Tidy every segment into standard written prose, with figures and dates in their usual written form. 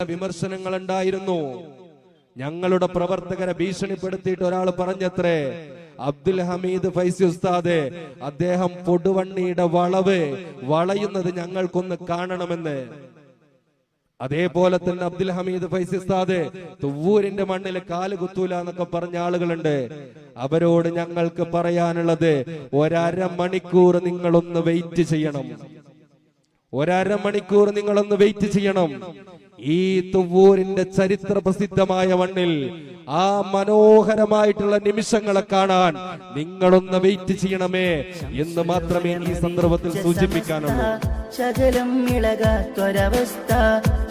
വിമർശനങ്ങൾ ഉണ്ടായിരുന്നു. ഞങ്ങളുടെ പ്രവർത്തകരെ ഭീഷണിപ്പെടുത്തിയിട്ട് ഒരാൾ പറഞ്ഞത്രേ, അബ്ദുൽ ഹമീദ് ഫൈസി ഉസ്താദ് അദ്ദേഹം പൊടുവണ്ണിയുടെ വളയുന്നത് ഞങ്ങൾക്കൊന്ന് കാണണമെന്ന്. അതേപോലെ തന്നെ അബ്ദുൽ ഹമീദ് ഫൈസി ഉസ്താദ് തുവ്വൂരിന്റെ മണ്ണിൽ കാല് കുത്തൂല എന്നൊക്കെ പറഞ്ഞ ആളുകളുണ്ട്. അവരോട് ഞങ്ങൾക്ക് പറയാനുള്ളത്, 1.5 മണിക്കൂർ നിങ്ങളൊന്ന് വെയിറ്റ് ചെയ്യണം. 1.5 മണിക്കൂർ നിങ്ങളൊന്ന് വെയിറ്റ് ചെയ്യണം. ഈ തുവ്വൂരിന്റെ ചരിത്ര പ്രസിദ്ധമായ മണ്ണിൽ ആ മനോഹരമായിട്ടുള്ള നിമിഷങ്ങളെ കാണാൻ നിങ്ങളൊന്ന് വെയിറ്റ് ചെയ്യണമേ എന്ന് മാത്രമേ ഈ സന്ദർഭത്തിൽ സൂചിപ്പിക്കാനുള്ളൂ. ശകലം ഇളകാത്തൊരവസ്ഥ,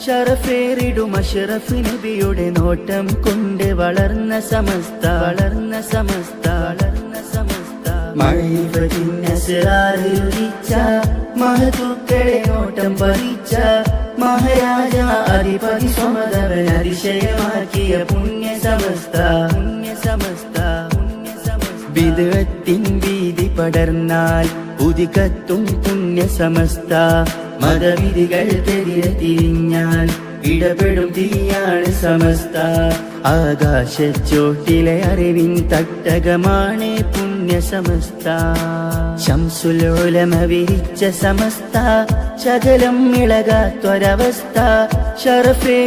ഷറഫേറിടും അഷ്റഫ് നബിയുടെ നോട്ടം കൊണ്ട് വളർന്ന സമസ്ത, വളർന്ന സമസ്ത, വളർന്ന സമസ്ത. മഴയിച്ച മഹതുക്കളെ നോട്ടം പതിച്ച മഹാരാജ അധിപതി സ്വമതവൻ അതിശയമാക്കിയ പുണ്യ സമസ്ത, പുണ്യ സമസ്ത, പുണ്യ സമസ്ത. വിദഗ്ധത്തിൻ വീതി പടർന്നാൽ ഉദികത്തും പുണ്യ സമസ്ത. മതവിധികൾക്കെതിരെ തിരിഞ്ഞാൽ ഇടപെടും തീയാണ് സമസ്ത. ആകാശച്ചോട്ടിലെ അറിവിൻ തട്ടകമാണ് പുണ്യ സമസ്ത. ശംസുൽ ഉലമ വിരിച്ച സമസ്ത, ശകലം ഇളകാത്തൊരവസ്ഥ, ഷറഫേ